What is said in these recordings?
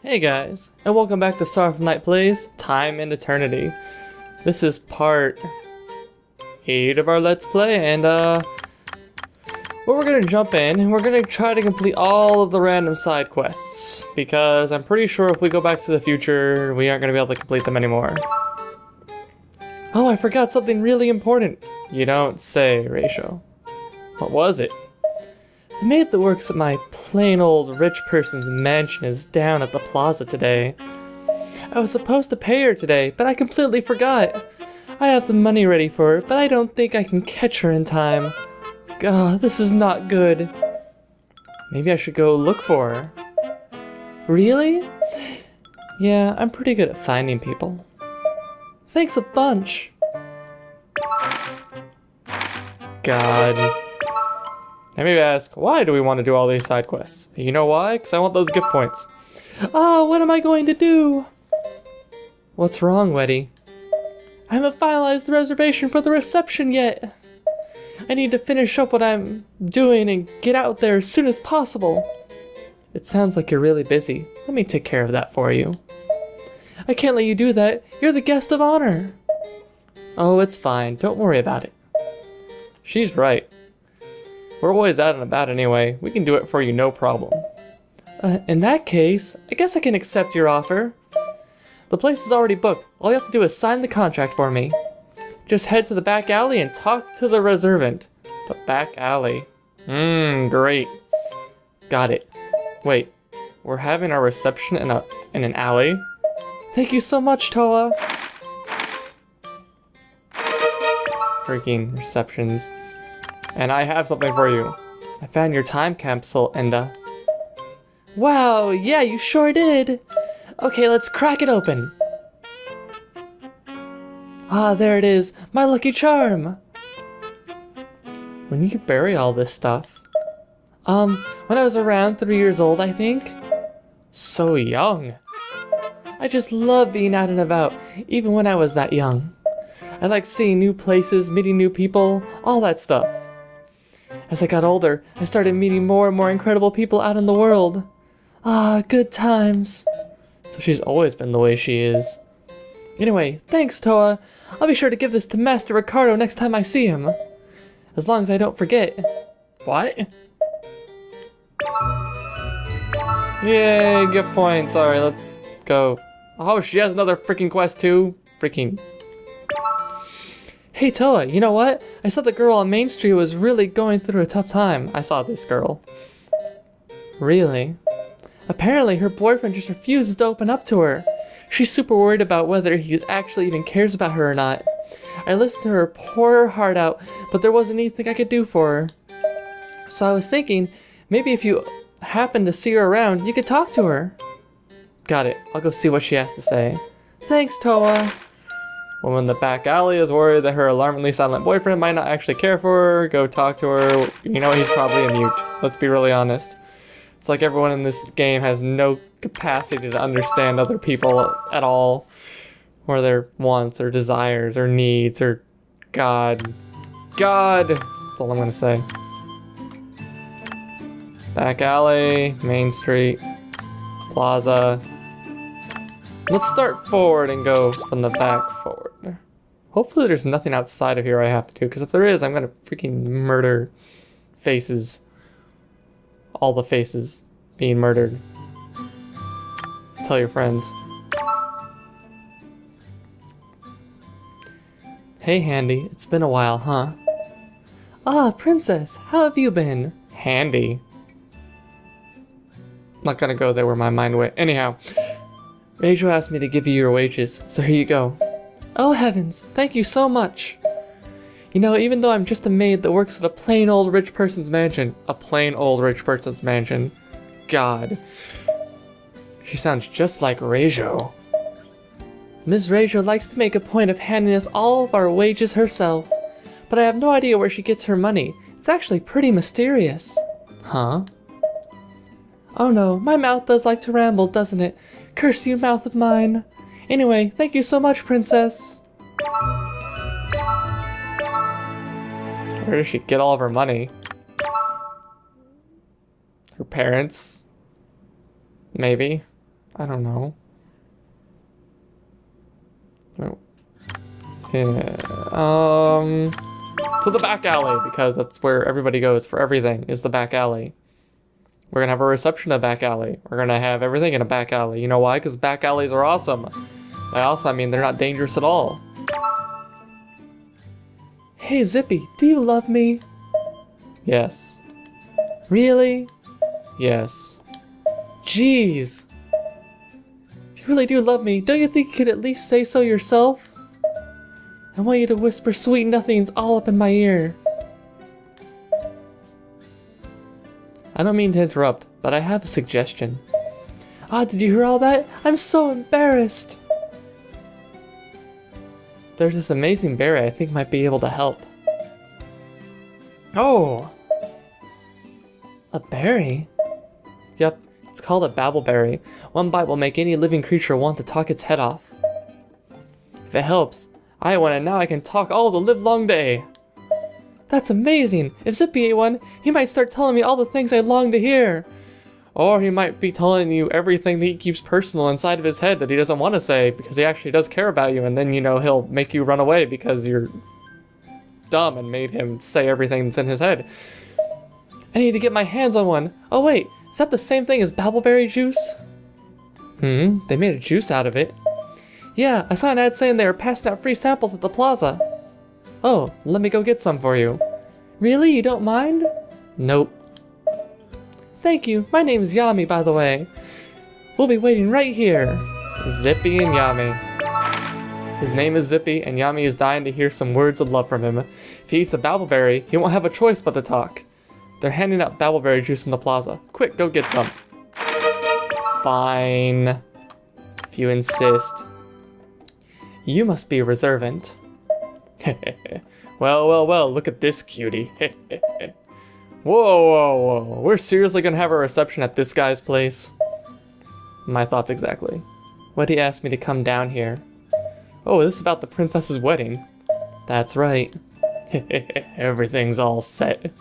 Hey guys, and welcome back to Saraphimknight Plays Time and Eternity. This is part 8 of our Let's Play, and we're gonna jump in and we're gonna try to complete all of the random side quests, because I'm pretty sure if we go back to the future, we aren't gonna be able to complete them anymore. Oh, I forgot something really important. You don't say, Rachel. What was it? The maid that works at my plain old rich person's mansion is down at the plaza today. I was supposed to pay her today, but I completely forgot. I have the money ready for her, but I don't think I can catch her in time. God, this is not good. Maybe I should go look for her. Really? Yeah, I'm pretty good at finding people. Thanks a bunch. God. Let me ask, why do we want to do all these side quests? You know why? Because I want those gift points. Oh, what am I going to do? What's wrong, Weddy? I haven't finalized the reservation for the reception yet. I need to finish up what I'm doing and get out there as soon as possible. It sounds like you're really busy. Let me take care of that for you. I can't let you do that. You're the guest of honor. Oh, it's fine. Don't worry about it. She's right. We're always out and about anyway. We can do it for you, no problem. In that case, I guess I can accept your offer. The place is already booked. All you have to do is sign the contract for me. Just head to the back alley and talk to the reservant. The back alley. Great. Got it. Wait, we're having our reception in an alley? Thank you so much, Toa. Freaking receptions. And I have something for you. I found your time capsule, Enda. Wow, yeah, you sure did. Okay, let's crack it open. Ah, there it is, my lucky charm. When you bury all this stuff? When I was around 3 years old, I think. So young. I just love being out and about, even when I was that young. I like seeing new places, meeting new people, all that stuff. As I got older, I started meeting more and more incredible people out in the world. Ah, good times. So she's always been the way she is. Anyway, thanks, Toa. I'll be sure to give this to Master Ricardo next time I see him. As long as I don't forget. What? Yay, gift points. Alright, let's go. Oh, she has another freaking quest too. Freaking... Hey Toa, you know what? I saw the girl on Main Street was really going through a tough time. I saw this girl. Really? Apparently her boyfriend just refuses to open up to her. She's super worried about whether he actually even cares about her or not. I listened to her pour her heart out, but there wasn't anything I could do for her. So I was thinking, maybe if you happen to see her around, you could talk to her. Got it. I'll go see what she has to say. Thanks, Toa. Woman in the back alley is worried that her alarmingly silent boyfriend might not actually care for her. Go talk to her. You know, he's probably a mute. Let's be really honest. It's like everyone in this game has no capacity to understand other people at all. Or their wants, or desires, or needs, or God. God! That's all I'm gonna say. Back alley, Main Street, Plaza. Let's start forward and go from the back forward. Hopefully there's nothing outside of here I have to do, because if there is, I'm gonna freaking murder faces. All the faces being murdered. Tell your friends. Hey Handy, it's been a while, huh? Ah, Princess, how have you been? Handy. Not gonna go there where my mind went. Anyhow. Rachel asked me to give you your wages, so here you go. Oh heavens, thank you so much. You know, even though I'm just a maid that works at a plain old rich person's mansion. A plain old rich person's mansion. God. She sounds just like Rachel. Ms. Rachel likes to make a point of handing us all of our wages herself. But I have no idea where she gets her money. It's actually pretty mysterious. Huh? Oh no, my mouth does like to ramble, doesn't it? Curse you, mouth of mine. Anyway, thank you so much, Princess. Where does she get all of her money? Her parents? Maybe. I don't know. Oh. Yeah. To the back alley, because that's where everybody goes for everything, is the back alley. We're gonna have a reception in a back alley. We're gonna have everything in a back alley. You know why? Because back alleys are awesome. By awesome, I mean they're not dangerous at all. Hey Zippy, do you love me? Yes. Really? Yes. Jeez. If you really do love me, don't you think you could at least say so yourself? I want you to whisper sweet nothings all up in my ear. I don't mean to interrupt, but I have a suggestion. Ah, did you hear all that? I'm so embarrassed. There's this amazing berry I think might be able to help. Oh! A berry? Yep, it's called a babbleberry. One bite will make any living creature want to talk its head off. If it helps, I ate one and now I can talk all the livelong day. That's amazing! If Zippy ate one, he might start telling me all the things I long to hear. Or he might be telling you everything that he keeps personal inside of his head that he doesn't want to say because he actually does care about you, and then, you know, he'll make you run away because you're dumb and made him say everything that's in his head. I need to get my hands on one. Oh wait, is that the same thing as babbleberry juice? They made a juice out of it. Yeah, I saw an ad saying they were passing out free samples at the plaza. Oh, let me go get some for you. Really? You don't mind? Nope. Thank you. My name's Yami, by the way. We'll be waiting right here. Zippy and Yami. His name is Zippy, and Yami is dying to hear some words of love from him. If he eats a babbleberry, he won't have a choice but to talk. They're handing out babbleberry juice in the plaza. Quick, go get some. Fine. If you insist. You must be reservant. Well, look at this cutie. Whoa. We're seriously gonna have a reception at this guy's place? My thoughts exactly. Why'd he ask me to come down here? Oh, this is about the princess's wedding. That's right. Everything's all set.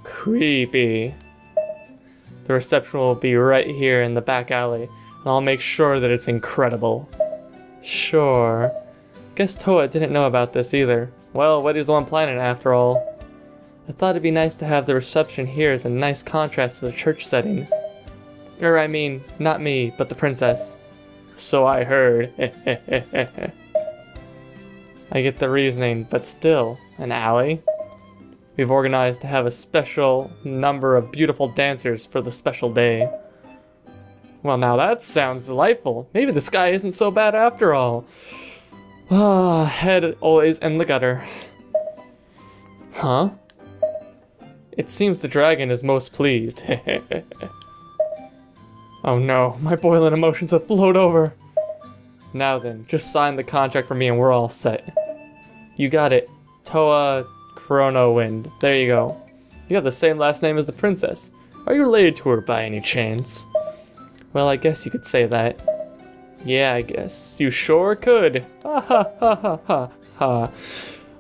Creepy. The reception will be right here in the back alley, and I'll make sure that it's incredible. Sure. Guess Toa didn't know about this either. Well, Weddy's the one planning it after all. I thought it'd be nice to have the reception here as a nice contrast to the church setting. I mean, not me, but the princess. So I heard. I get the reasoning, but still, an alley? We've organized to have a special number of beautiful dancers for the special day. Well, now that sounds delightful. Maybe this guy isn't so bad after all. Ah, head always in the gutter. Huh? It seems the dragon is most pleased. Oh no, my boiling emotions have flowed over. Now then, just sign the contract for me and we're all set. You got it. Toa Chronowind. There you go. You have the same last name as the princess. Are you related to her by any chance? Well, I guess you could say that. Yeah, I guess. You sure could. Ha ha ha ha ha ha.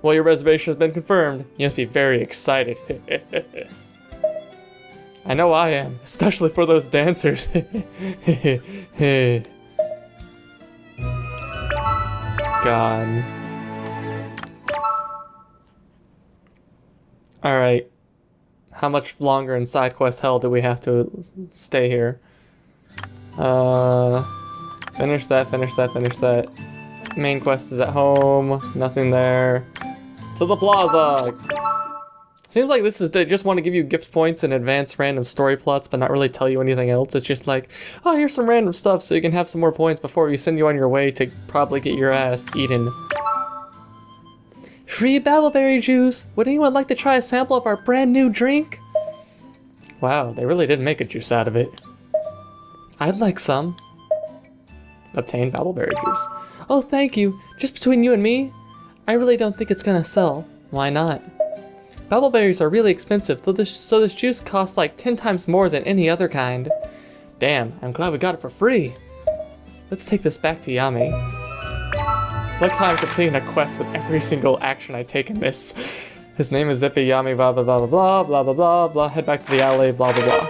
Well, your reservation has been confirmed. You must be very excited. I know I am, especially for those dancers. God. Alright. How much longer in side quest hell do we have to stay here? Finish that. Main quest is at home. Nothing there. To the plaza! Seems like this is they just want to give you gift points and advance random story plots, but not really tell you anything else. It's just like, oh, here's some random stuff so you can have some more points before we send you on your way to probably get your ass eaten. Free babbleberry juice! Would anyone like to try a sample of our brand new drink? Wow, they really did make a juice out of it. I'd like some. Obtain babbleberry juice. Oh, thank you. Just between you and me, I really don't think it's gonna sell. Why not? Babbleberries are really expensive, so this juice costs like 10 times more than any other kind. Damn, I'm glad we got it for free. Let's take this back to Yami. Look how I'm completing a quest with every single action I take in this. His name is Zippy Yami, blah blah blah blah blah blah blah blah blah. Head back to the alley, blah blah blah.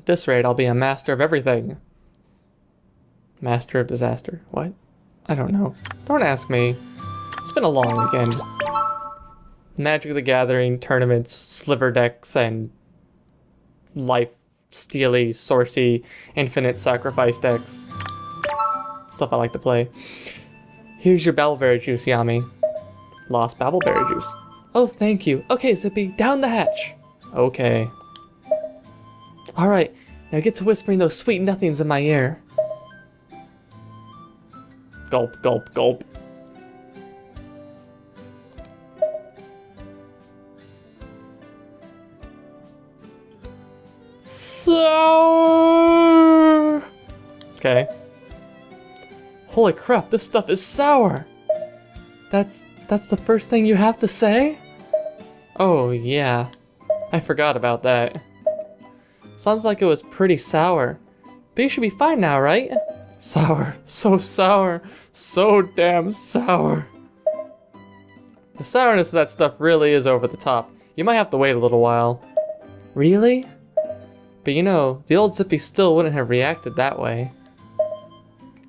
At this rate, I'll be a master of everything. Master of disaster. What? I don't know. Don't ask me. It's been a long weekend. Magic the Gathering, tournaments, sliver decks, and life steely, sourcey, infinite sacrifice decks. Stuff I like to play. Here's your babbleberry juice, Yami. Lost babbleberry juice. Oh, thank you. Okay, Zippy, down the hatch. Okay. Alright, now get to whispering those sweet nothings in my ear. Gulp, gulp, gulp. Sour! Okay. Holy crap, this stuff is sour! That's the first thing you have to say? Oh, yeah. I forgot about that. Sounds like it was pretty sour. But you should be fine now, right? Sour. So sour. So damn sour. The sourness of that stuff really is over the top. You might have to wait a little while. Really? But you know, the old Zippy still wouldn't have reacted that way.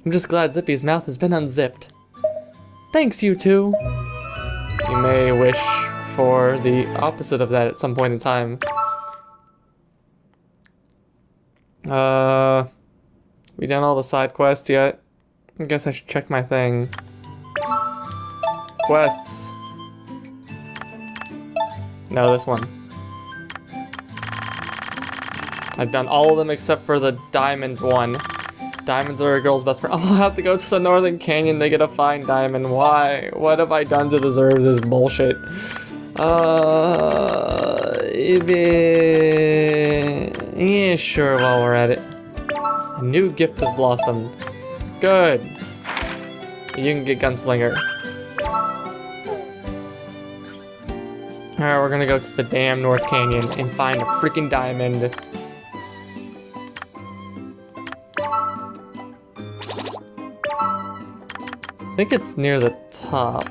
I'm just glad Zippy's mouth has been unzipped. Thanks, you two! You may wish for the opposite of that at some point in time. We done all the side quests yet? I guess I should check my thing. Quests. No, this one. I've done all of them except for the diamond one. Diamonds are a girl's best friend. I'll have to go to the Northern Canyon to get a fine diamond. Why? What have I done to deserve this bullshit? Yeah, sure, while we're at it. A new gift has blossomed. Good. You can get Gunslinger. Alright, we're gonna go to the damn North Canyon and find a freaking diamond. I think it's near the top.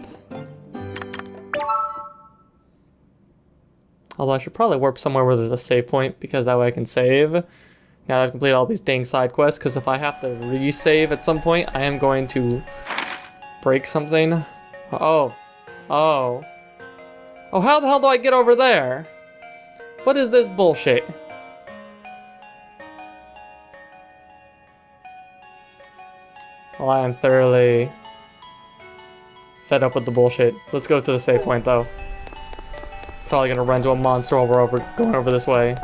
Although I should probably warp somewhere where there's a save point, because that way I can save. Now that I've completed all these dang side quests, because if I have to resave at some point, I am going to break something. Oh. Oh. Oh, how the hell do I get over there? What is this bullshit? Well, I am thoroughly fed up with the bullshit. Let's go to the save point, though. Probably gonna run into a monster while we're going over this way.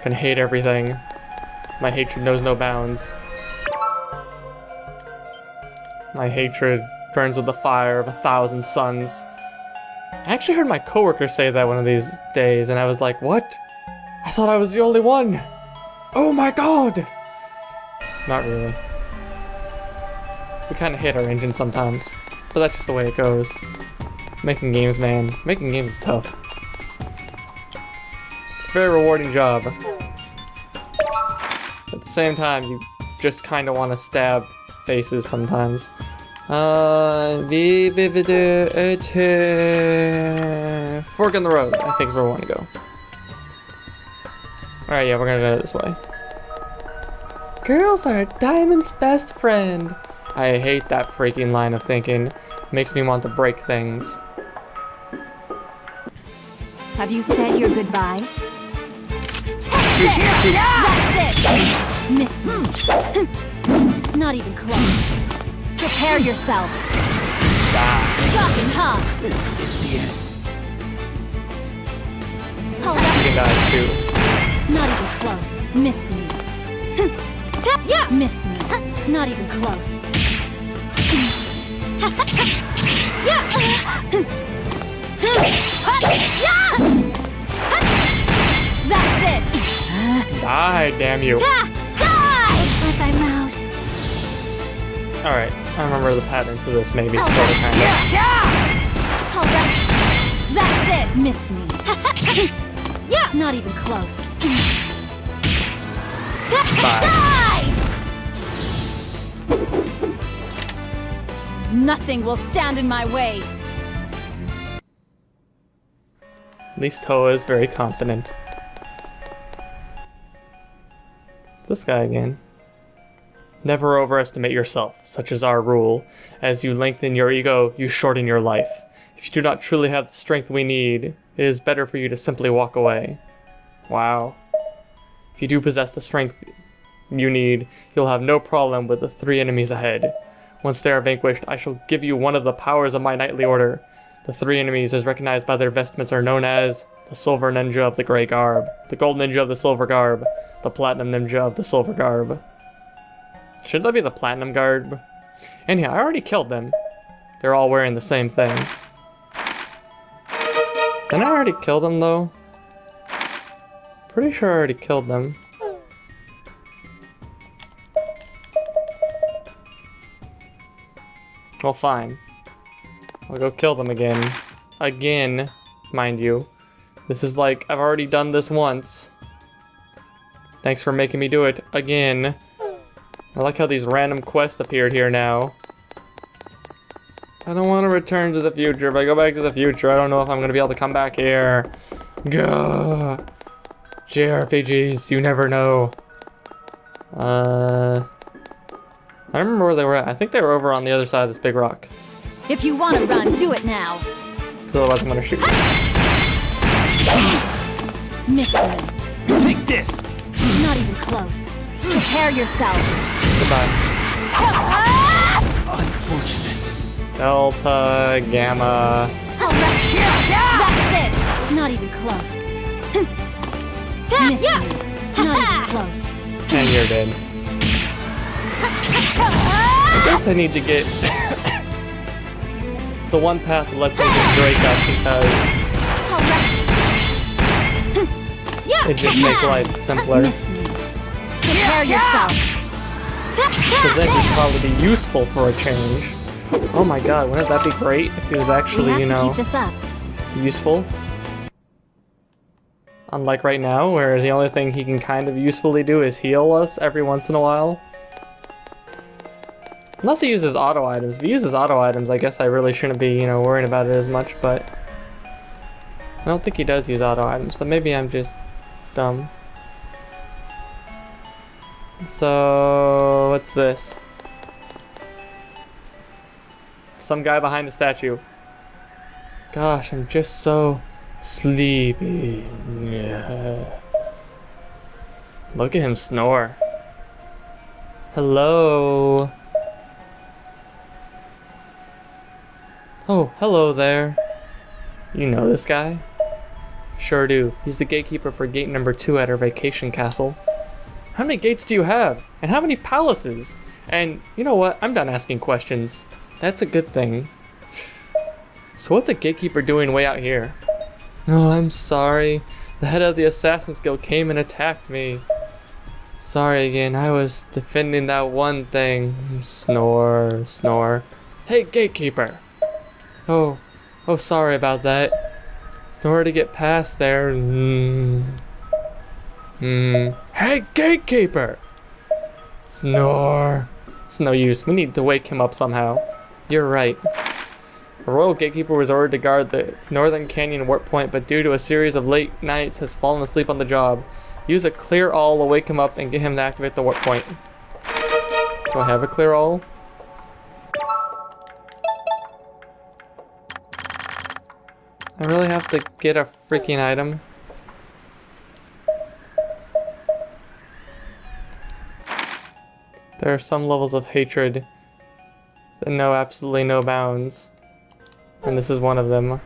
Can hate everything. My hatred knows no bounds. My hatred burns with the fire of 1,000 suns. I actually heard my coworker say that one of these days, and I was like, what? I thought I was the only one! Oh my god! Not really. We kinda hate our engine sometimes, but that's just the way it goes. Making games, man. Making games is tough. It's a very rewarding job. At the same time, you just kinda wanna stab faces sometimes. Fork in the road, I think is where we want to go. Alright, yeah, we're gonna go this way. Girls are a diamond's best friend. I hate that freaking line of thinking. Makes me want to break things. Have you said your goodbyes? That's it! Missed me. Not even close. Prepare yourself. Shocking, huh? You can die too. Not even close. Missed me. Yeah, missed me. Not even close. That's it. Die, damn you. Die! Looks like I'm out. Alright, I remember the patterns of this, maybe, sort of, kind of. Alright. That's it. Missed me. Yeah, not even close. Bye. Nothing will stand in my way. At least Toa is very confident. This guy again. Never overestimate yourself, such is our rule. As you lengthen your ego, you shorten your life. If you do not truly have the strength we need, it is better for you to simply walk away. Wow. If you do possess the strength you need, you'll have no problem with the 3 enemies ahead. Once they are vanquished, I shall give you one of the powers of my knightly order. The 3 enemies, as recognized by their vestments, are known as the Silver Ninja of the Grey Garb, the Gold Ninja of the Silver Garb, the Platinum Ninja of the Silver Garb. Should that be the Platinum Garb? Anyhow, I already killed them. They're all wearing the same thing. Didn't I already kill them, though? Pretty sure I already killed them. Well, fine. I'll go kill them again. Again, mind you. This is like, I've already done this once. Thanks for making me do it again. I like how these random quests appeared here now. I don't want to return to the future. If I go back to the future, I don't know if I'm going to be able to come back here. Gah. JRPGs, you never know. I don't remember where they were at. I think they were over on the other side of this big rock. If you want to run, do it now. Because otherwise I'm going to shoot you. Miss me. Take this! Not even close. Prepare yourself. Goodbye. Unfortunate. Delta, Gamma. That's it. Not even close. Miss me. Not even close. And you're dead. I guess I need to get the one path that lets me get Drake up because it just makes life simpler. Miss me. Prepare yourself. Because then he'd probably be useful for a change. Oh my god, wouldn't that be great if he was actually, you know, keep this up. useful? Unlike right now, where the only thing he can kind of usefully do is heal us every once in a while. Unless he uses auto items. If he uses auto items, I guess I really shouldn't be, you know, worrying about it as much, but I don't think he does use auto items, but maybe I'm just dumb. So, what's this? Some guy behind the statue. Gosh, I'm just so sleepy. Yeah. Look at him snore. Hello. Oh, hello there. You know this guy? Sure do. He's the gatekeeper for gate number 2 at our vacation castle. How many gates do you have? And how many palaces? And you know what? I'm done asking questions. That's a good thing. So what's a gatekeeper doing way out here? Oh, I'm sorry. The head of the Assassin's Guild came and attacked me. Sorry again, I was defending that one thing. Snore, snore. Hey, gatekeeper! Oh, sorry about that. There's nowhere to get past there. Hey, gatekeeper! Snore. It's no use. We need to wake him up somehow. You're right. A royal gatekeeper was ordered to guard the Northern Canyon warp point, but due to a series of late nights has fallen asleep on the job. Use a clear all to wake him up and get him to activate the warp point. Do I have a clear all? I really have to get a freaking item. There are some levels of hatred that know absolutely no bounds. And this is one of them.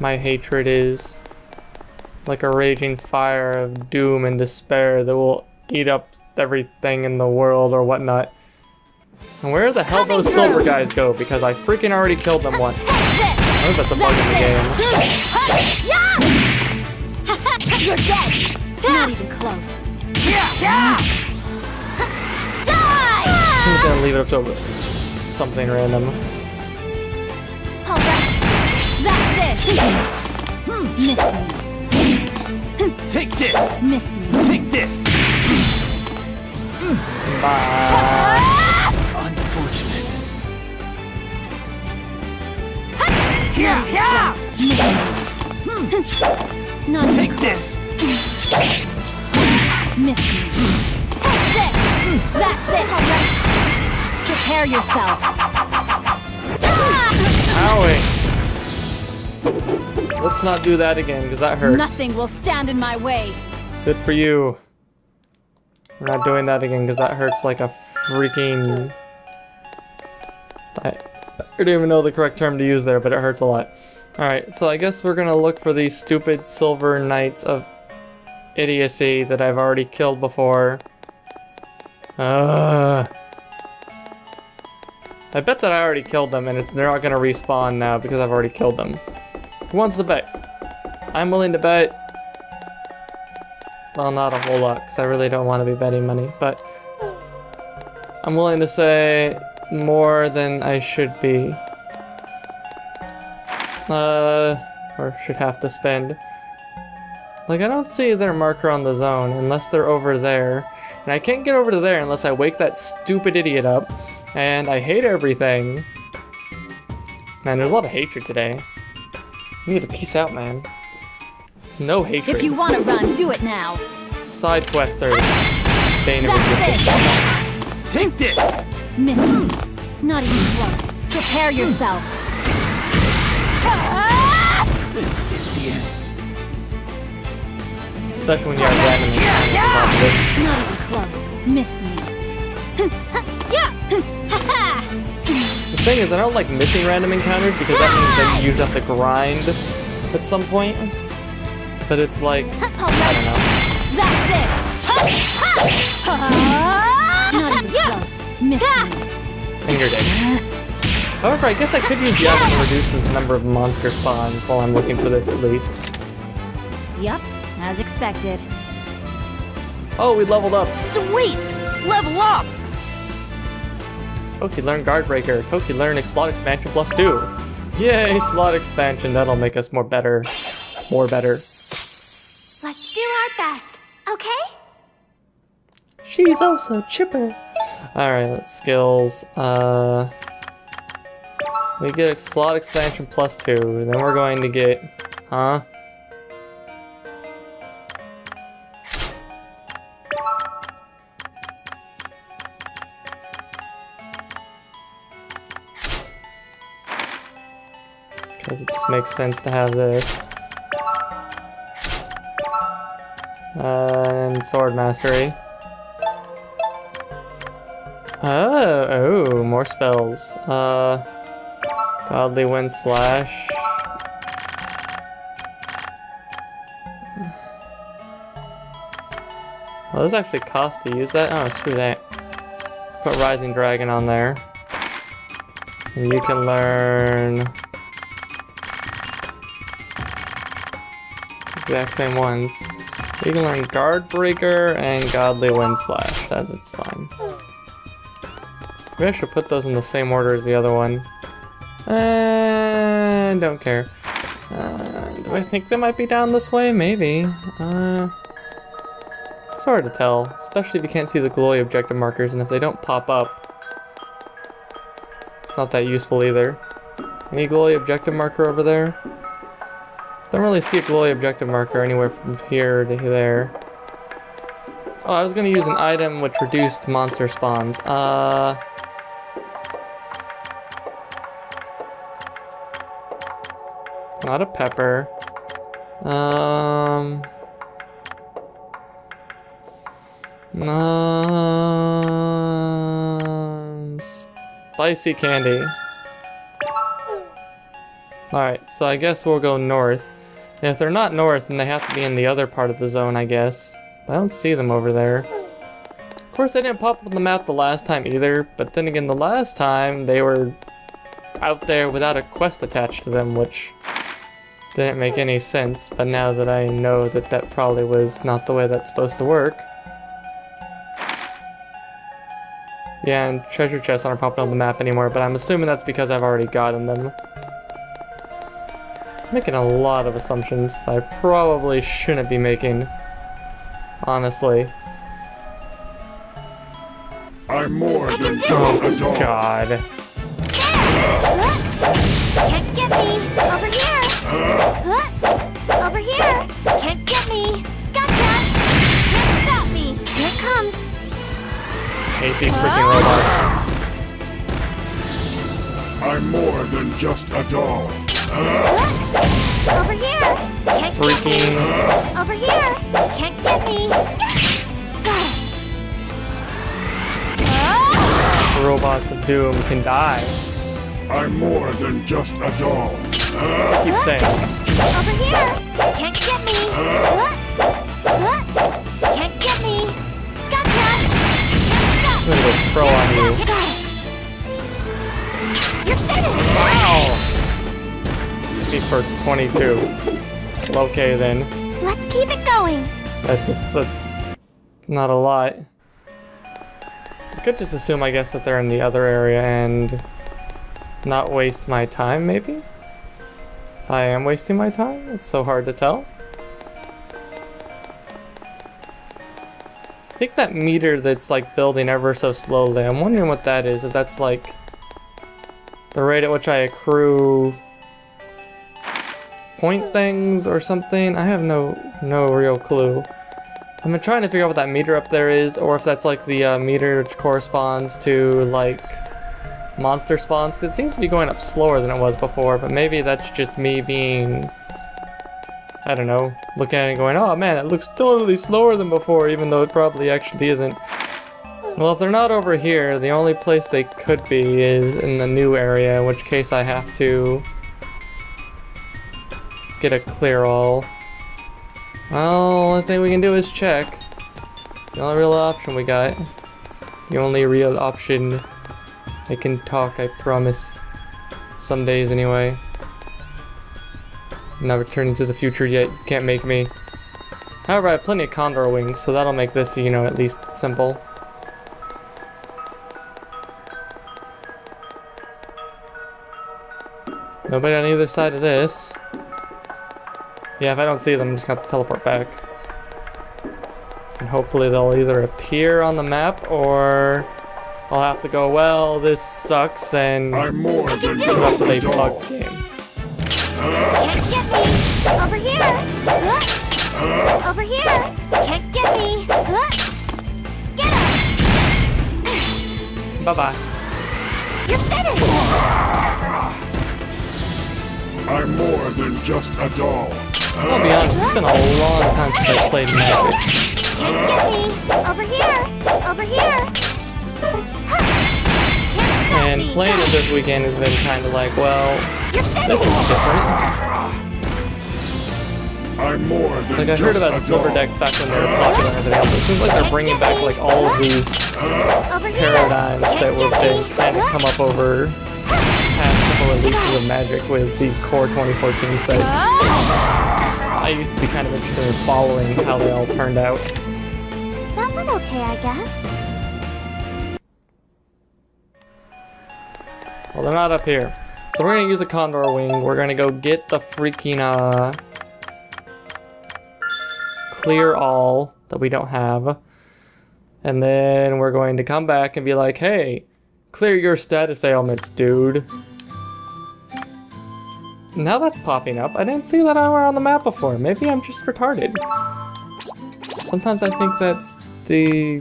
My hatred is like a raging fire of doom and despair that will eat up everything in the world or whatnot. And where the hell those silver guys go? Because I freaking already killed them once. I think that's a bug in the game. You're dead. Not even close. I'm just gonna leave it up to something random. That's it. Miss me. Take this! Miss me. Take this! Bye. Unfortunate. Not Take this! Miss me. Take this! That's it! Prepare yourself. Owie. Let's not do that again, because that hurts. Nothing will stand in my way. Good for you. We're not doing that again, because that hurts like a freaking... I don't even know the correct term to use there, but it hurts a lot. Alright, so I guess we're gonna look for these stupid silver knights of idiocy that I've already killed before. I bet that I already killed them and they're not gonna respawn now because I've already killed them. Who wants to bet? I'm willing to bet. Well, not a whole lot because I really don't want to be betting money, but I'm willing to say more than I should be. Or should have to spend. Like, I don't see their marker on the zone unless they're over there. And I can't get over to there unless I wake that stupid idiot up. And I hate everything. Man, there's a lot of hatred today. You need to peace out, man. No hatred. If you want to run, do it now. Side quests are bane of existence. Take this! Miss me. Not even close. Prepare yourself. This is the end. Especially when you have random encounters on top of it. Not even close. Miss me. The thing is, I don't like missing random encounters because that means that you have to grind at some point. But it's like, I don't know. That's it. Not even close. Miss me. Finger dig. However, I guess I could use the item to reduce the number of monster spawns while I'm looking for this at least. Yep, as expected. Oh, we leveled up. Sweet! Level up! Toki learn Guard Breaker. Toki learn Slot Expansion +2. Yay, slot expansion. That'll make us more better. More better. Let's do our best, okay? She's also chipper. Alright, let's skills. We get a slot expansion +2. Then we're going to get... Huh? Because it just makes sense to have this. And sword mastery. Oh, more spells. Godly Wind Slash. Well, does it actually cost to use that? Oh, screw that. Put Rising Dragon on there. And you can learn... exact same ones. You can learn Guard Breaker and Godly Wind Slash. That's fine. Maybe I should put those in the same order as the other one. Don't care. Do I think they might be down this way? Maybe. It's hard to tell, especially if you can't see the glowy objective markers, and if they don't pop up, it's not that useful either. Any glowy objective marker over there? Don't really see a glowy objective marker anywhere from here to there. Oh, I was gonna use an item which reduced monster spawns. Not a pepper. Spicy candy. Alright, so I guess we'll go north. And if they're not north, then they have to be in the other part of the zone, I guess. But I don't see them over there. Of course, they didn't pop up on the map the last time either, but then again, the last time they were out there without a quest attached to them, which didn't make any sense. But now that I know that that probably was not the way that's supposed to work. Yeah, and treasure chests aren't popping on the map anymore, but I'm assuming that's because I've already gotten them. I'm making a lot of assumptions that I probably shouldn't be making. Honestly. I'm more than just Oh, a dog. God. Can't get me! Over here! Over here! Can't get me! Gotcha! Can't stop me! I'm more than just a doll. Over here! Can't get Freaking me! Over here! Can't get me! Got it! robots of doom can die. I'm more than just a doll. Keep saying. Over here! Can't get me! Can't get me! Gotcha! I'm gonna go pro on you. Got it! You're finished! Wow! Be for 22. Well, okay then. Let's keep it going! That's not a lot. I could just assume, I guess, that they're in the other area and not waste my time, maybe? If I am wasting my time, it's so hard to tell. I think that meter that's like building ever so slowly, I'm wondering what that is. If that's like the rate at which I accrue point things or something. I have no real clue. I'm trying to figure out what that meter up there is, or if that's like the meter which corresponds to like monster spawns, because it seems to be going up slower than it was before, but maybe that's just me being, I don't know, looking at it and going, oh man, it looks totally slower than before, even though it probably actually isn't. Well, if they're not over here, the only place they could be is in the new area, in which case I have to get a clear all. Well, only thing we can do is check. The only real option we got. The only real option. I can talk, I promise. Some days anyway. Not returning to the future yet, you can't make me. However, I have plenty of condor wings, so that'll make this, you know, at least simple. Nobody on either side of this. Yeah, if I don't see them, I'm just gonna have to teleport back. And hopefully they'll either appear on the map, or I'll have to go, well, this sucks, and I'm more than I'll have to play just a doll. bug game. Can't get me! Over here! Over here! Can't get me! Get him! Bye-bye. You're finished! I'm more than just a doll. I'll be honest, it's been a long time since I played Magic. Can't get me! Over here! Over here! Can't stop And me. playing it this weekend has been kind of like, well, this is different. I'm more than Like, I just heard about a silver doll. decks back when they were popular and everything else, but it seems like they're bringing back, like, all of these Over here! paradigms that Can't were get been me. kind of come up over past couple releases of Magic with the core 2014 set. I used to be kind of interested in following how they all turned out. That went okay, I guess. Well, they're not up here. So we're gonna use a condor wing. We're gonna go get the freaking, clear all that we don't have. And then we're going to come back and be like, hey, clear your status ailments, dude. Now that's popping up. I didn't see that anywhere on the map before. Maybe I'm just retarded. Sometimes I think that's the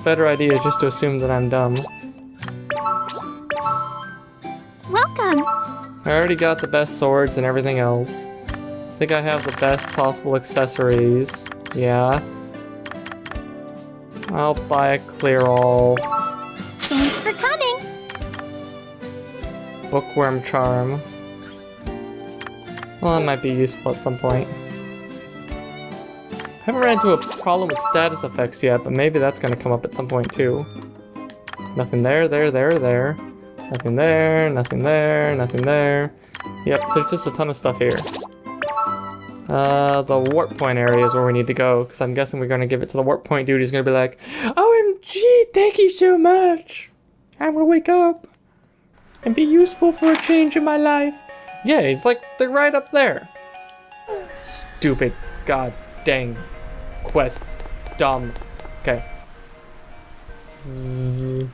better idea, just to assume that I'm dumb. Welcome! I already got the best swords and everything else. I think I have the best possible accessories. Yeah. I'll buy a clear all. Thanks for coming! Bookworm charm. Well, that might be useful at some point. I haven't ran into a problem with status effects yet, but maybe that's gonna come up at some point too. Nothing there, there. Nothing there, nothing there, nothing there. Yep, there's just a ton of stuff here. The warp point area is where we need to go, because I'm guessing we're gonna give it to the warp point dude. He's gonna be like, OMG, thank you so much. I'm gonna wake up and be useful for a change in my life. Yeah, he's like, they're right up there. Stupid, god dang, quest, dumb. Okay. Zzz.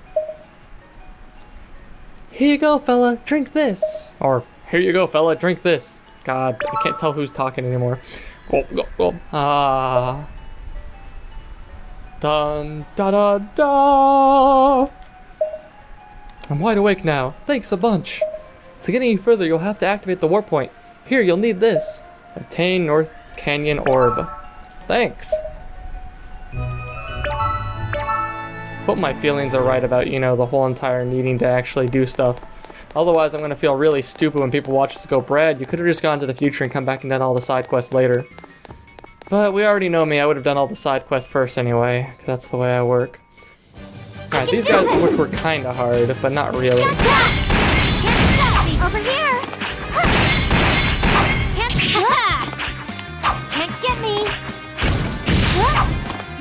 Here you go, fella, drink this. Or, here you go, fella, drink this. God, I can't tell who's talking anymore. Gulp, gulp, gulp. Ah. Dun, da, da, da. I'm wide awake now. Thanks a bunch. To get any further, you'll have to activate the warp point. Here, you'll need this. Obtain North Canyon Orb. Thanks. Hope my feelings are right about, you know, the whole entire needing to actually do stuff. Otherwise, I'm going to feel really stupid when people watch this and go, Brad, you could have just gone to the future and come back and done all the side quests later. But we already know me, I would have done all the side quests first anyway, 'cause that's the way I work. Alright, these guys which were kinda hard, but not really. Can't stop me. Over here. Can't get me.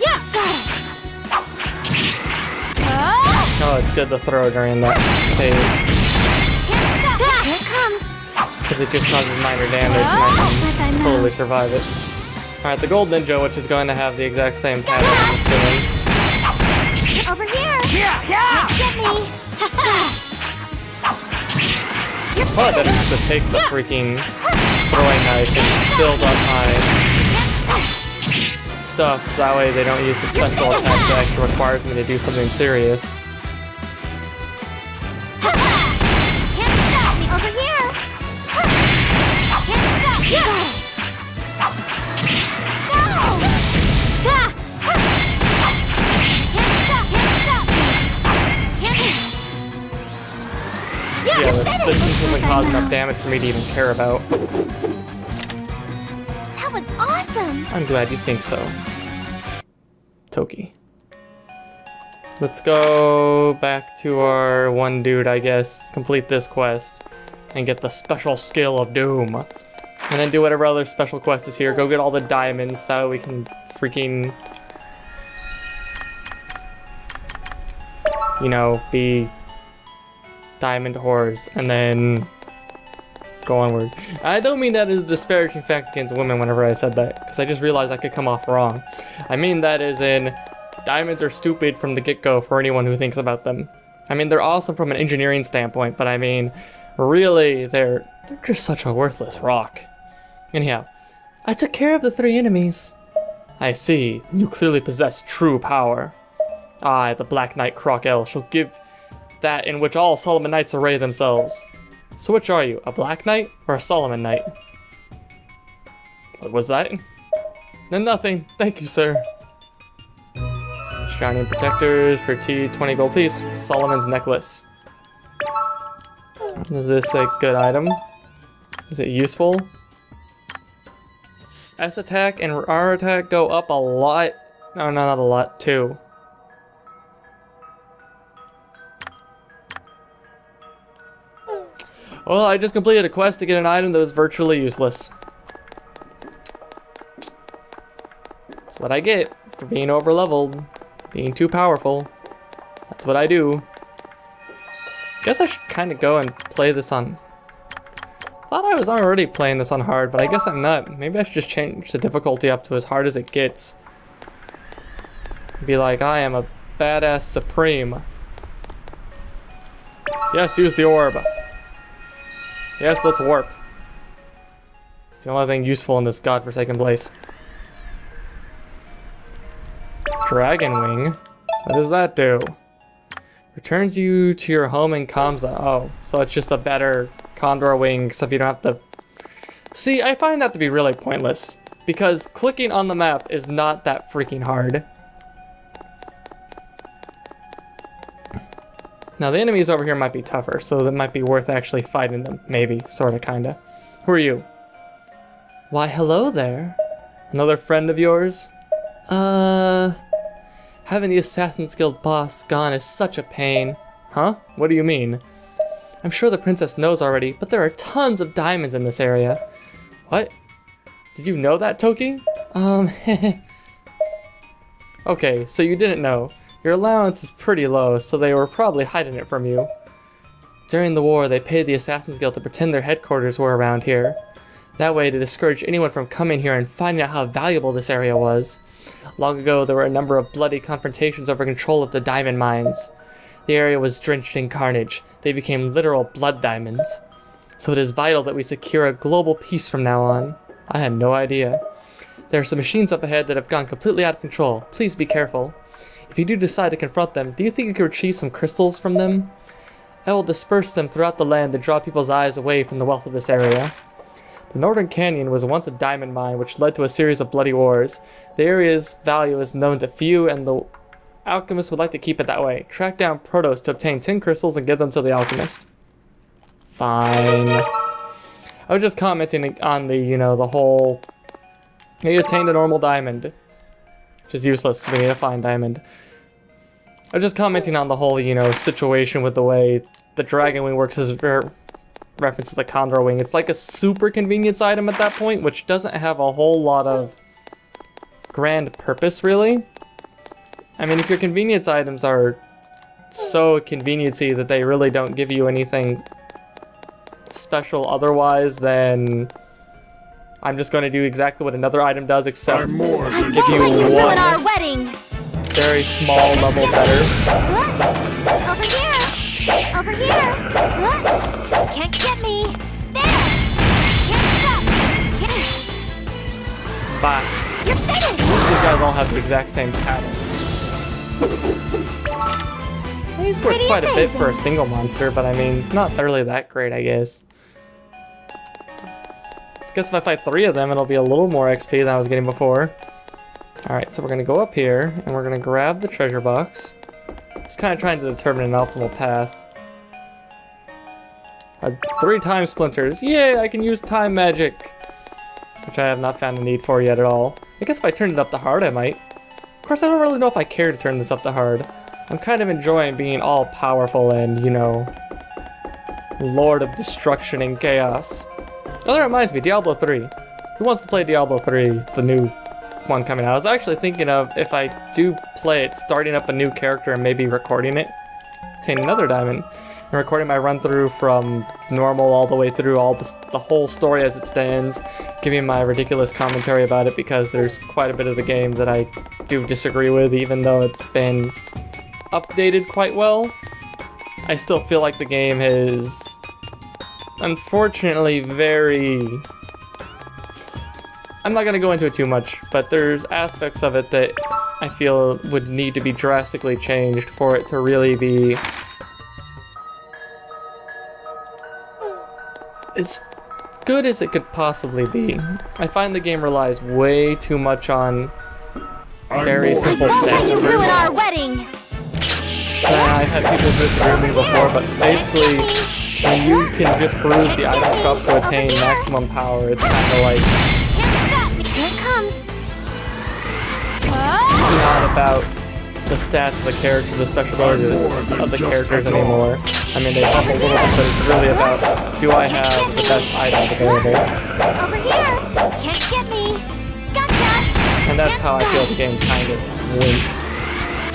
Yeah, got it. Oh, it's good to throw during that phase, Can't stop. Here it comes. because it just causes minor damage and I can totally survive it. Alright, the Gold Ninja, which is going to have the exact same pattern, I'm assuming. Over here. Yeah! Can't get me. Probably better just to take the freaking throwing knife and build up my stuff, so that way they don't use the special attack that actually requires me to do something serious. Can't stop me. Over here. Can't stop. Yeah. No. Yeah, this doesn't cause enough damage for me to even care about. That was awesome. I'm glad you think so. Toki. Let's go back to our one dude, I guess, complete this quest, and get the special skill of Doom. And then do whatever other special quest is here. Go get all the diamonds, that way we can freaking, you know, be diamond whores, and then go onward. I don't mean that as a disparaging fact against women whenever I said that, because I just realized I could come off wrong. I mean that as in, diamonds are stupid from the get-go for anyone who thinks about them. I mean, they're awesome from an engineering standpoint, but I mean, really, they're just such a worthless rock. Anyhow, I took care of the 3 enemies. I see, you clearly possess true power. I, the Black Knight Croc-El, shall give that in which all Solomon Knights array themselves. So which are you, a Black Knight or a Solomon Knight? What was that? Then nothing, thank you, sir. Shining Protectors, pretty 20 gold piece, Solomon's Necklace. Is this a good item? Is it useful? S attack and R attack go up a lot. No, not a lot, too. Well, I just completed a quest to get an item that was virtually useless. That's what I get for being overleveled, being too powerful. That's what I do. Guess I should kind of go and play this on... Thought I was already playing this on hard, but I guess I'm not. Maybe I should just change the difficulty up to as hard as it gets. Be like, I am a badass supreme. Yes, use the orb. Yes, let's warp. It's the only thing useful in this godforsaken place. Dragon Wing? What does that do? Returns you to your home in Kamsa. Oh, so it's just a better Condor Wing, except you don't have to... See, I find that to be really pointless, because clicking on the map is not that freaking hard. Now, the enemies over here might be tougher, so that might be worth actually fighting them. Maybe, sorta, kinda. Who are you? Why, hello there. Another friend of yours? Having the Assassin's Guild boss gone is such a pain. Huh? What do you mean? I'm sure the princess knows already, but there are tons of diamonds in this area. What? Did you know that, Toki? Okay, so you didn't know. Your allowance is pretty low, so they were probably hiding it from you. During the war, they paid the Assassin's Guild to pretend their headquarters were around here. That way, to discourage anyone from coming here and finding out how valuable this area was. Long ago, there were a number of bloody confrontations over control of the diamond mines. The area was drenched in carnage. They became literal blood diamonds. So it is vital that we secure a global peace from now on. I had no idea. There are some machines up ahead that have gone completely out of control. Please be careful. If you do decide to confront them, do you think you could retrieve some crystals from them? I will disperse them throughout the land and draw people's eyes away from the wealth of this area. The Northern Canyon was once a diamond mine, which led to a series of bloody wars. The area's value is known to few, and the alchemist would like to keep it that way. Track down Protos to obtain 10 crystals and give them to the alchemist. Fine. I was just commenting on the, the whole... You attained a normal diamond. Which is useless because we need a fine diamond. I was just commenting on the whole, situation with the way the dragon wing works as reference to the condor wing. It's like a super convenience item at that point, which doesn't have a whole lot of grand purpose, really. I mean, if your convenience items are so conveniency that they really don't give you anything special otherwise, then I'm just going to do exactly what another item does, except I'm more than give you ruin one our wedding. very small level better. Over here. Over here. Can't get me. There. Can't stop. Can't. Bye. You're finished. These guys all have the exact same pattern. He's worth Pretty quite a bit for a amazing. single monster, but I mean, not really that great, I guess. I guess if I fight 3 of them, it'll be a little more XP than I was getting before. Alright, so we're going to go up here, and we're going to grab the treasure box. Just kind of trying to determine an optimal path. 3 time splinters. Yay, I can use time magic! Which I have not found a need for yet at all. I guess if I turned it up to hard, I might. Of course, I don't really know if I care to turn this up to hard. I'm kind of enjoying being all powerful and, Lord of Destruction and Chaos. Oh, that reminds me, Diablo 3. Who wants to play Diablo 3, the new one coming out? I was actually thinking of, if I do play it, starting up a new character and maybe recording it. Obtain another diamond. And recording my run through from normal all the way through the whole story as it stands. Giving my ridiculous commentary about it, because there's quite a bit of the game that I do disagree with, even though it's been updated quite well. I still feel like the game is unfortunately I'm not going to go into it too much, but there's aspects of it that I feel would need to be drastically changed for it to really be as good as it could possibly be. I find the game relies way too much on very simple Won't stat let you ruin numbers. our wedding. I've had people disagree with me before, but basically, when you can just bruise the item cup to attain maximum power, it's kind of like Can't stop me. Here it comes. not about the stats of the character, the special abilities of the characters anymore. I mean, they help a little bit, but it's really about, do I have the best items available? Over here. Can't get me. Gotcha. And that's how I feel the game kind of went.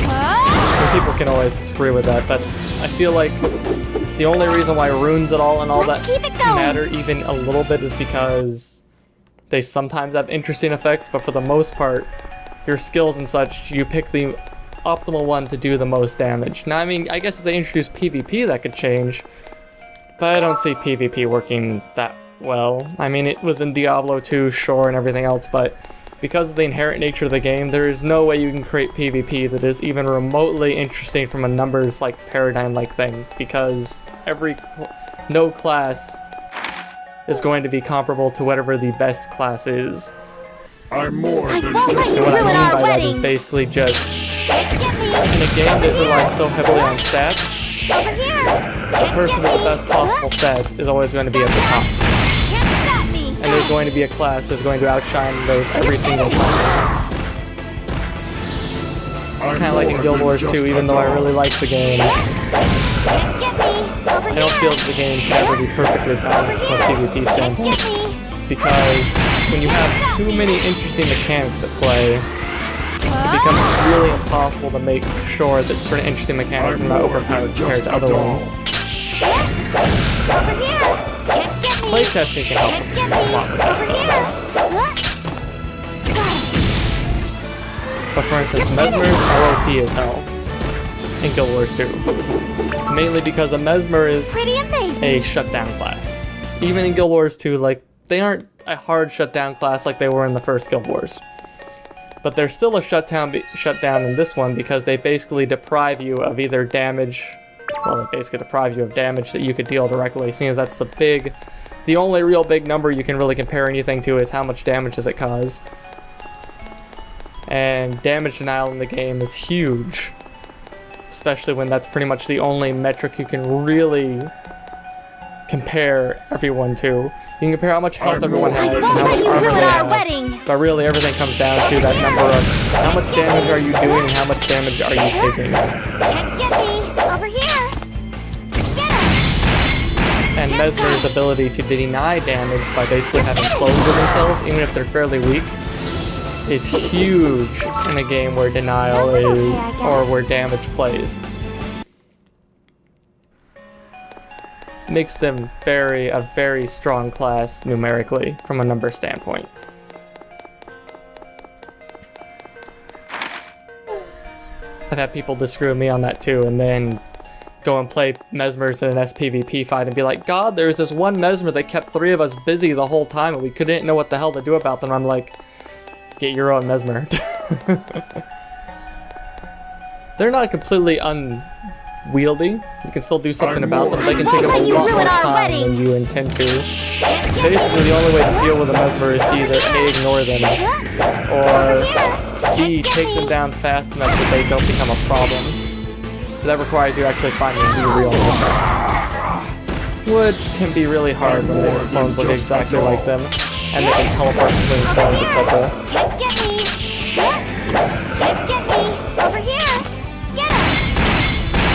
And people can always disagree with that, but I feel like the only reason why runes at all and all Let's that keep it going. matter even a little bit is because they sometimes have interesting effects, but for the most part, your skills and such, you pick the optimal one to do the most damage. Now, I mean, I guess if they introduce PvP, that could change, but I don't see PvP working that well. I mean, it was in Diablo 2, sure, and everything else, but because of the inherent nature of the game, there is no way you can create PvP that is even remotely interesting from a numbers paradigm thing, because no class is going to be comparable to whatever the best class is. I'm more I than won't let just you And what I ruin mean our by that is wedding. basically just, Can't get me. in a game that relies so heavily on stats, Over here. the person with the best possible stats is always going to be at the top. Can't stop me. And there's going to be a class that's going to outshine those every single time. I'm Kind of like in more Guild than Wars just 2, a even though I dog. really like the game, Can't get me. Over I don't feel that the game can ever be perfectly balanced from a PvP Can't standpoint, get me. because when you have too many interesting mechanics at play, it becomes really impossible to make sure that certain interesting mechanics are not overpowered compared to other ones. Over here. Can't get me. Playtesting can help Can't get a lot me. with that, Over though. here. But for instance, Mesmer's ROP is hell in Guild Wars 2. Mainly because a Mesmer is Pretty amazing. a shutdown class. Even in Guild Wars 2, they aren't a hard shutdown class like they were in the first Guild Wars. But they're still a shutdown in this one, because they basically deprive you of either damage well, they basically deprive you of damage that you could deal directly, seeing as that's the only real big number you can really compare anything to is how much damage does it cause. And damage denial in the game is huge, especially when that's pretty much the only metric you can really compare everyone to. You can compare how much health everyone has and how much armor they have, but really everything comes down to that number of how much damage are you doing and how much damage are you taking. Can't get me! Over here! Get him! And Mesmer's ability to deny damage by basically having clones of themselves, even if they're fairly weak, is huge in a game where denial is, or where damage plays. Makes them a very strong class numerically from a number standpoint. I've had people disagree with me on that too, and then go and play Mesmers in an SPVP fight and be like, God, there's this one Mesmer that kept 3 of us busy the whole time and we couldn't know what the hell to do about them. I'm like, get your own Mesmer. They're not completely unwieldy. You can still do something about them. They can take up a lot more time than you intend to. Basically, the only way to deal with a Mesmer is to either A, ignore them, or B, take them down fast enough that they don't become a problem. That requires you actually finding the real Mesmer, which can be really hard when their clones look exactly like them, and they can teleport between clones, etc. Can't get me! Can't get me! Over here! Get him!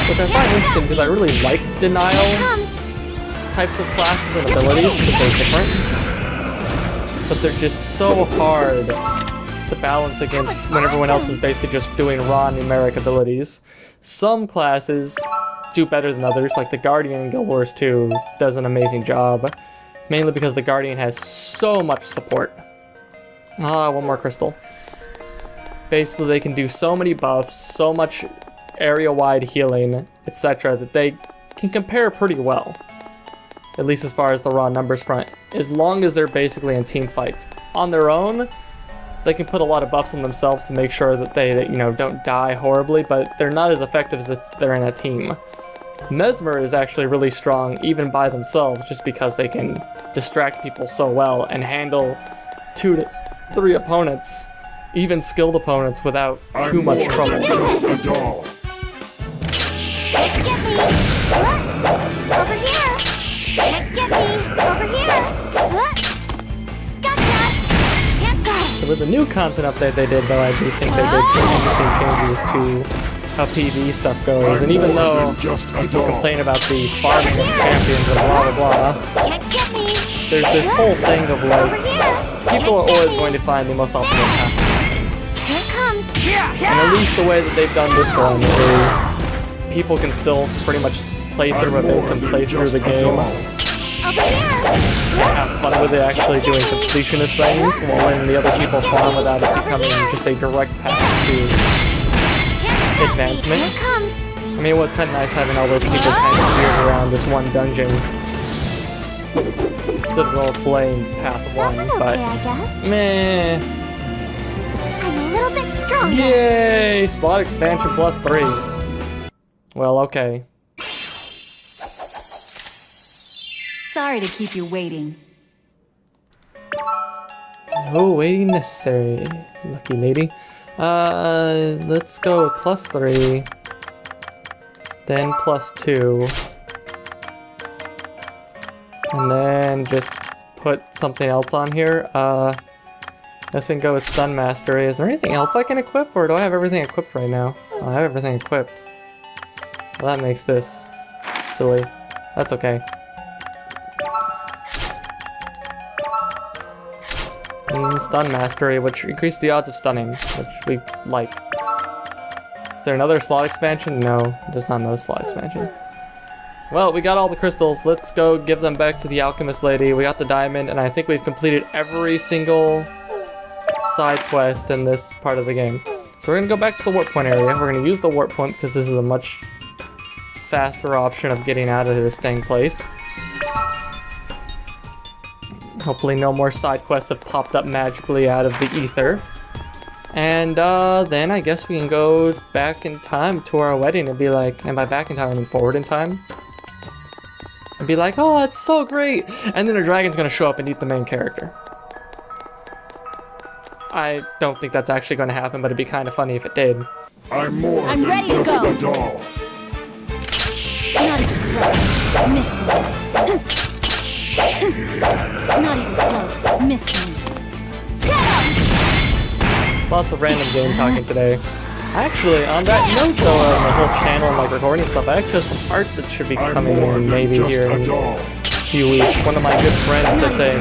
Which I find interesting because I really like denial types of classes and abilities because they're different. But they're just so hard to balance against when everyone else is basically just doing raw numeric abilities. Some classes do better than others, like the Guardian in Guild Wars 2 does an amazing job. Mainly because the Guardian has so much support. One more crystal. Basically, they can do so many buffs, so much area-wide healing, etc. that they can compare pretty well. At least as far as the raw numbers front. As long as they're basically in team fights. On their own, they can put a lot of buffs on themselves to make sure that they don't die horribly, but they're not as effective as if they're in a team. Mesmer is actually really strong even by themselves just because they can distract people so well and handle 2 to 3 opponents, even skilled opponents, without too much trouble. A doll. Can't get me! Over here! Can't get me! Over here! Gotcha! Can't go! With the new content update they did, though, I do think they did some interesting changes to how PvE stuff goes, and even though people complain about the farming of champions and blah blah blah, Can't get me! there's this whole thing of Over like, here! people are always going to find the most optimal path. Here it comes! And at least the way that they've done this one is people can still pretty much play through events and play through the game Over here! and have fun with it, actually doing completionist things, while letting the other people farm without it becoming just a direct path to advancement. Here it comes! I mean, it was kind of nice having all those people kind of weird around this one dungeon instead of all playing path 1, Okay, but I guess. meh. I'm a little bit stronger. Yay! Slot expansion plus 3. Well, okay. Sorry to keep you waiting. No waiting necessary, lucky lady. Let's go with plus 3, then plus 2, and then just put something else on here. Guess we can go with stun mastery. Is there anything else I can equip, or do I have everything equipped right now? Oh, I have everything equipped. Well, that makes this silly. That's okay. Stun mastery, which increases the odds of stunning, which we like. Is there another slot expansion? No, there's not another slot expansion. Well, we got all the crystals. Let's go give them back to the alchemist lady. We got the diamond, and I think we've completed every single side quest in this part of the game. So we're gonna go back to the warp point area. We're gonna use the warp point because this is a much faster option of getting out of this dang place. Hopefully no more side quests have popped up magically out of the ether. And then I guess we can go back in time to our wedding and be like, and by back in time I mean forward in time. And be like, oh, it's so great! And then a dragon's gonna show up and eat the main character. I don't think that's actually gonna happen, but it'd be kind of funny if it did. I'm more I'm than ready to just go. a doll. Not even close. Miss me. Not even close. Miss me. Lots of random game talking today. Actually, on that note though, on the whole channel and like recording stuff, I actually have some art that should be I'm coming more in than maybe just here a in doll. a few weeks. One of my good friends that's a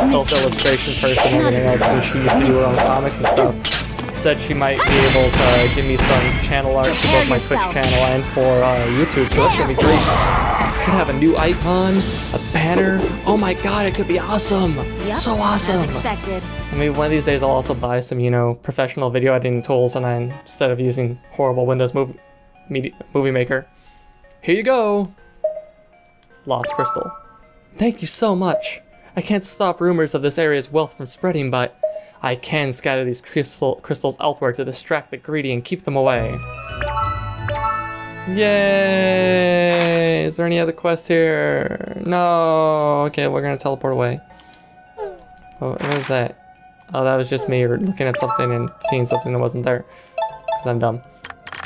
health illustration person and everything else, and she used to do her own comics and stuff, said she might be able to give me some channel art for both my Twitch channel and for YouTube, so that's gonna be great. Should have a new icon, a banner. Oh my god, it could be awesome! Yep, So awesome! As expected. I mean, one of these days I'll also buy some, you know, professional video editing tools, and instead of using horrible Windows Movie Maker. Here you go! Lost Crystal. Thank you so much! I can't stop rumors of this area's wealth from spreading, but I can scatter these crystals elsewhere to distract the greedy and keep them away. Yay! Is there any other quest here? No! Okay, we're gonna teleport away. Oh, what was that? Oh, that was just me looking at something and seeing something that wasn't there. Because I'm dumb.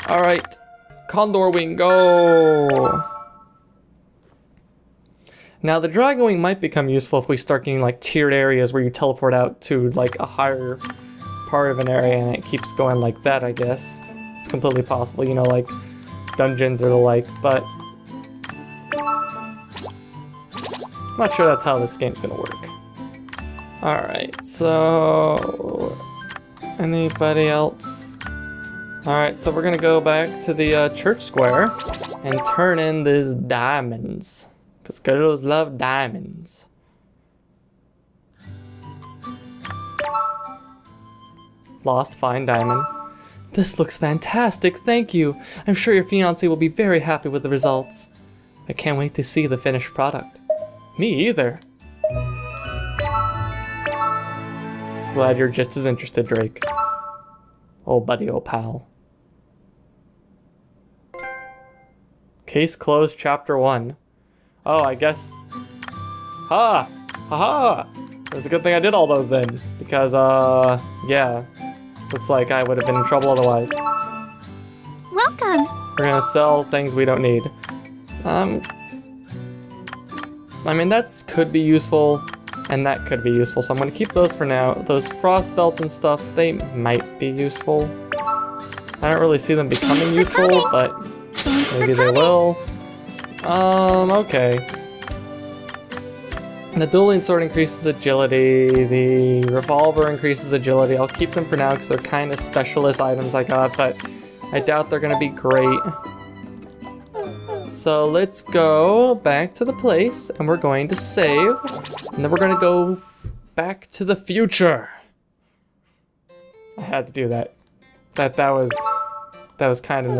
Alright. Condor Wing, go! Now, the Dragon Wing might become useful if we start getting, like, tiered areas where you teleport out to, like, a higher part of an area and it keeps going like that, I guess. It's completely possible, you know, like, dungeons or the like, but I'm not sure that's how this game's gonna work. Alright, so anybody else? Alright, so we're gonna go back to the church square and turn in these diamonds, because girls love diamonds. Lost fine diamond. This looks fantastic, thank you. I'm sure your fiancé will be very happy with the results. I can't wait to see the finished product. Me either. Glad you're just as interested, Drake. Oh buddy, oh pal. Case closed, chapter 1. Oh, I guess... Ha! Haha! It was a good thing I did all those then. Because, yeah. Looks like I would have been in trouble otherwise. Welcome. We're gonna sell things we don't need. I mean, that could be useful, and that could be useful, so I'm gonna keep those for now. Those frost belts and stuff, they might be useful. I don't really see them becoming useful, but maybe they will. Okay. The dueling sword increases agility, the revolver increases agility. I'll keep them for now because they're kind of specialist items I got, but I doubt they're gonna be great. So let's go back to the place and we're going to save, and then we're gonna go back to the future. I had to do that. That was kind of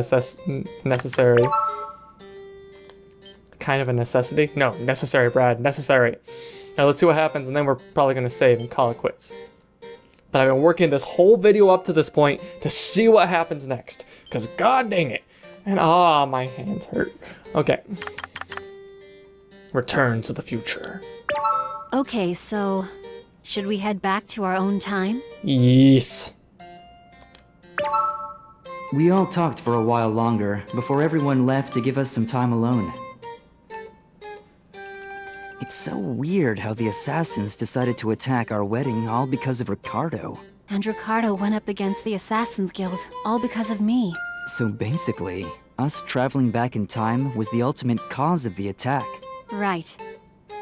necessary. Kind of a necessity? No, necessary, Brad, necessary. Now let's see what happens, and then we're probably gonna save and call it quits. But I've been working this whole video up to this point to see what happens next, because god dang it. And my hands hurt. Okay. Return to the future. Okay, so should we head back to our own time? Yes. We all talked for a while longer before everyone left to give us some time alone. It's so weird how the assassins decided to attack our wedding all because of Ricardo. And Ricardo went up against the Assassin's Guild, all because of me. So basically, us traveling back in time was the ultimate cause of the attack. Right.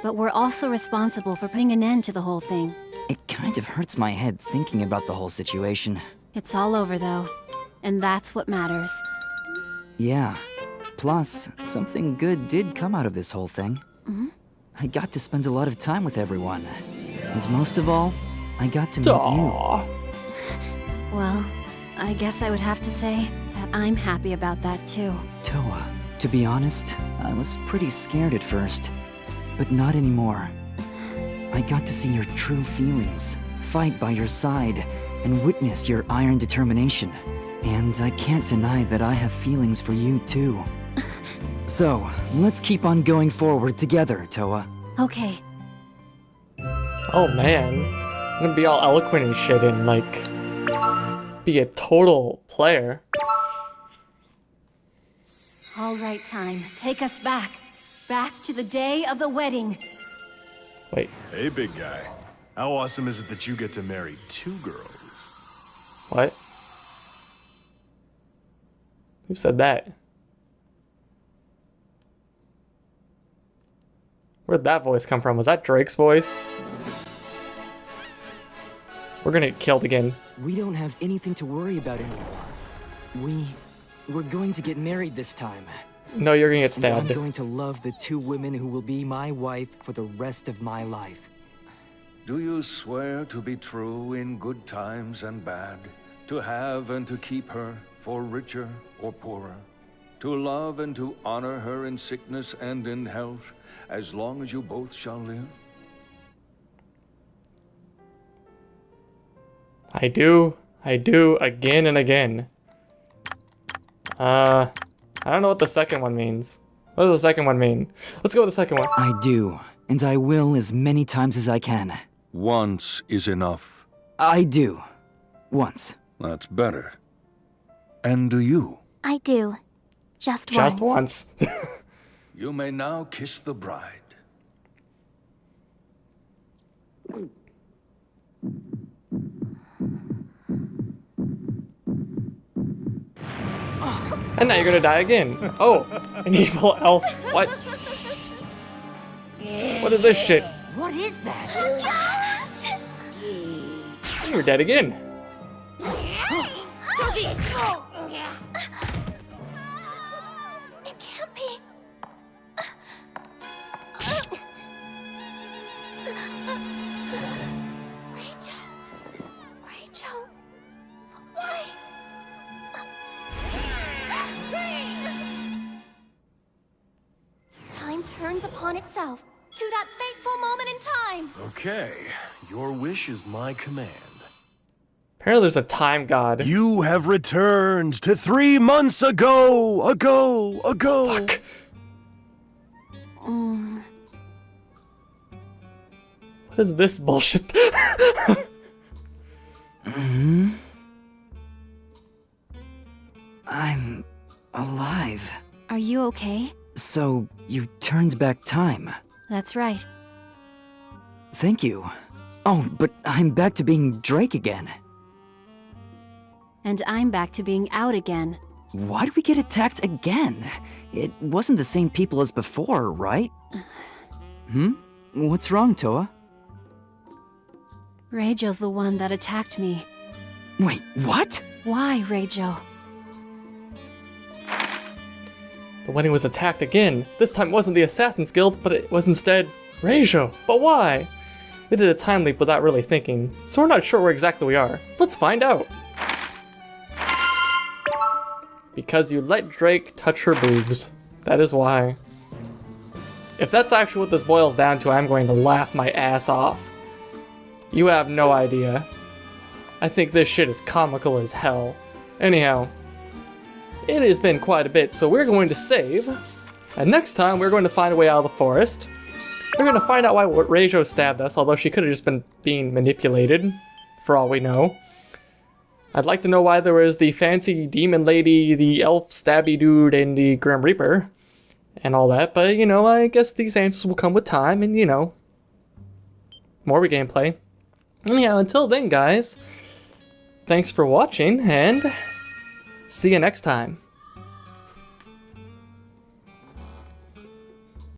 But we're also responsible for putting an end to the whole thing. It kind of hurts my head thinking about the whole situation. It's all over though, and that's what matters. Yeah. Plus, something good did come out of this whole thing. I got to spend a lot of time with everyone. And most of all, I got to meet Aww. Well, I guess I would have to say that I'm happy about that too. you. Toa, to be honest, I was pretty scared at first. But not anymore. I got to see your true feelings, fight by your side, and witness your iron determination. And I can't deny that I have feelings for you too. So, let's keep on going forward together, Toa. Okay. Oh man. I'm gonna be all eloquent and shit and like be a total player. All right, time. Take us back. Back to the day of the wedding. Wait, Hey, big guy. How awesome is it that you get to marry 2 girls? what? Who said that? Where'd that voice come from? Was that Drake's voice? We're gonna get killed again. We don't have anything to worry about anymore. We're going to get married this time. No, you're gonna get And I'm stabbed. going to love the 2 women who will be my wife for the rest of my life. Do you swear to be true in good times and bad? To have and to keep her, for richer or poorer? To love and to honor her in sickness and in health, as long as you both shall live? I do again and again. I don't know what the second one means. What does the second one mean? Let's go with the second one. I do, and I will as many times as I can. Once is enough. I do. Once. That's better. And do you? I do. Just Just once. You may now kiss the bride. And now you're gonna die again. Oh, an evil elf. What? What is this shit? What is that? You're dead again. It can't be. Rachel, why? Time turns upon itself to that fateful moment in time. Okay, your wish is my command. Apparently there's a time god. You have returned to 3 months ago. Fuck. What is this bullshit? I'm alive. Are you okay? So, you turned back time. That's right. Thank you. Oh, but I'm back to being Drake again. And I'm back to being out again. Why did we get attacked again? It wasn't the same people as before, right? What's wrong, Toa? Reijo's the one that attacked me. Wait, what? Why, Reijo? The wedding was attacked again. This time it wasn't the Assassin's Guild, but it was instead Reijo. But why? We did a time leap without really thinking, so we're not sure where exactly we are. Let's find out. Because you let Drake touch her boobs. That is why. If that's actually what this boils down to, I'm going to laugh my ass off. You have no idea. I think this shit is comical as hell. Anyhow, it has been quite a bit, so we're going to save. And next time, we're going to find a way out of the forest. We're going to find out why Reijo stabbed us, although she could have just been being manipulated, for all we know. I'd like to know why there was the fancy demon lady, the elf stabby dude, and the Grim Reaper, and all that, but, you know, I guess these answers will come with time, and, you know, more gameplay. Anyhow, until then, guys, thanks for watching, and see you next time.